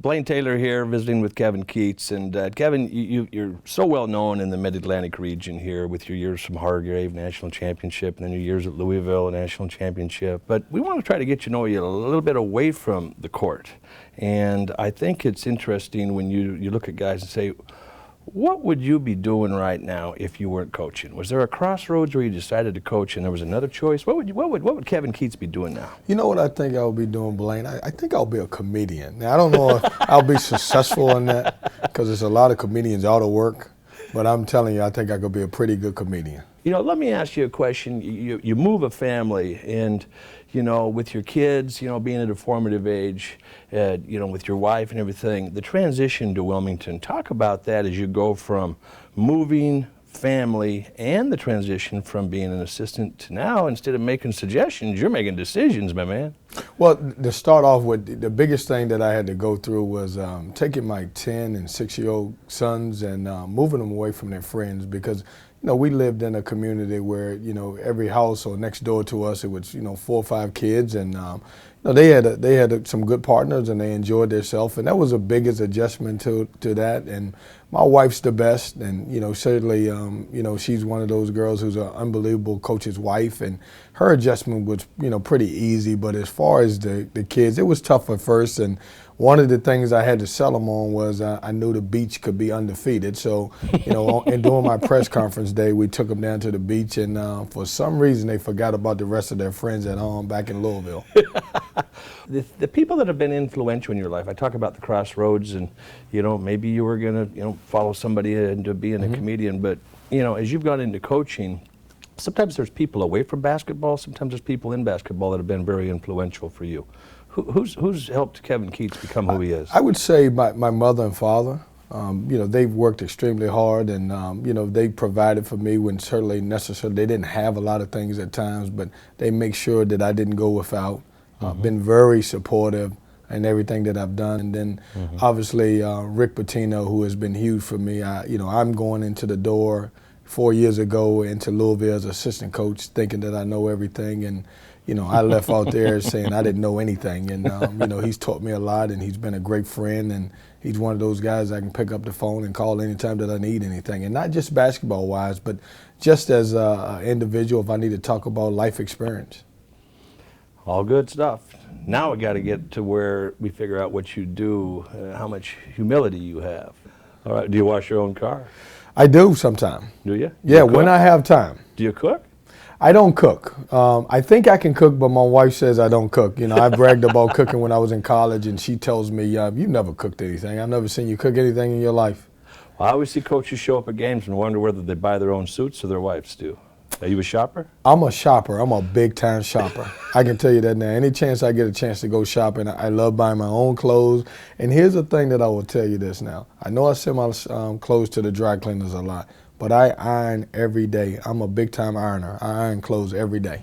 Blaine Taylor here, visiting with Kevin Keatts. And Kevin, you're so well known in the Mid-Atlantic region here with your years from Hargrave National Championship and then your years at Louisville National Championship. But we want to try to get to know you a little bit away from the court. And I think it's interesting when you look at guys and say, what would you be doing right now if you weren't coaching? Was there a crossroads where you decided to coach and there was another choice? What would Kevin Keatts be doing now? You know what I think I'll be doing, Blaine? I think I'll be a comedian. Now, I don't know if I'll be successful in that because there's a lot of comedians out of work, but I'm telling you, I think I could be a pretty good comedian. You know, let me ask you a question. You move a family and, you know, with your kids, you know, being at a formative age, you know, with your wife and everything, the transition to Wilmington, talk about that as you go from moving family and the transition from being an assistant to now, instead of making suggestions, you're making decisions, my man. Well, to start off with, the biggest thing that I had to go through was taking my 10 and 6-year-old sons and moving them away from their friends because, you know, we lived in a community where, you know, every house or next door to us, it was, you know, 4 or 5 kids, and you know, they had some good partners and they enjoyed themselves, and that was the biggest adjustment to that. And my wife's the best, and you know, certainly, you know, she's one of those girls who's an unbelievable coach's wife, and her adjustment was, you know, pretty easy. But as far as the kids, it was tough at first, and one of the things I had to sell them on was I knew the beach could be undefeated. So, you know, and during my press conference day, we took them down to the beach, and for some reason they forgot about the rest of their friends at home back in Louisville. The people that have been influential in your life, I talk about the crossroads, and you know, maybe you were gonna, you know, follow somebody into being a comedian, but you know, as you've gone into coaching, sometimes there's people away from basketball, sometimes there's people in basketball that have been very influential for you. Who's helped Kevin Keatts become who he is? I would say my mother and father. You know, they've worked extremely hard, and you know, they provided for me when certainly necessary. They didn't have a lot of things at times, but they make sure that I didn't go without. Been very supportive in everything that I've done, and then obviously Rick Pitino, who has been huge for me. You know, I'm going into the door 4 years ago into Louisville as assistant coach, thinking that I know everything, and you know, I left out there saying I didn't know anything, and you know, he's taught me a lot, and he's been a great friend, and he's one of those guys I can pick up the phone and call anytime that I need anything, and not just basketball-wise, but just as an individual if I need to talk about life experience. All good stuff. Now we got to get to where we figure out what you do, how much humility you have. All right, do you wash your own car? I do sometime. Do you? Yeah, when I have time. Do you cook? I don't cook. I think I can cook, but my wife says I don't cook. You know, I bragged about cooking when I was in college, and she tells me, you never cooked anything. I've never seen you cook anything in your life. Well, I always see coaches show up at games and wonder whether they buy their own suits or their wives do. Are you a shopper? I'm a shopper. I'm a big-time shopper. I can tell you that now. Any chance I get a chance to go shopping, I love buying my own clothes. And here's the thing that I will tell you this now. I know I send my clothes to the dry cleaners a lot, but I iron every day. I'm a big-time ironer. I iron clothes every day.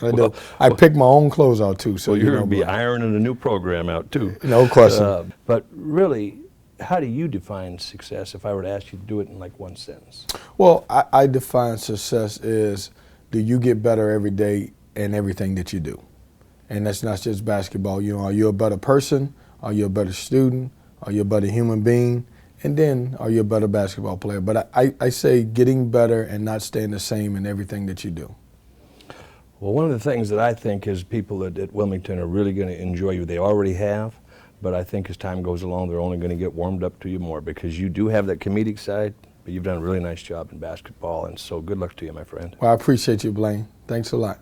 I do. I pick my own clothes out, too. So well, you're going to be ironing a new program out, too. No question. But really, how do you define success if I were to ask you to do it in like one sentence? Well, I define success as, do you get better every day in everything that you do? And that's not just basketball. You know, are you a better person? Are you a better student? Are you a better human being? And then, are you a better basketball player? But I say getting better and not staying the same in everything that you do. Well, one of the things that I think is people at Wilmington are really going to enjoy you. They already have. But I think as time goes along, they're only going to get warmed up to you more because you do have that comedic side, but you've done a really nice job in basketball, and so good luck to you, my friend. Well, I appreciate you, Blaine. Thanks a lot.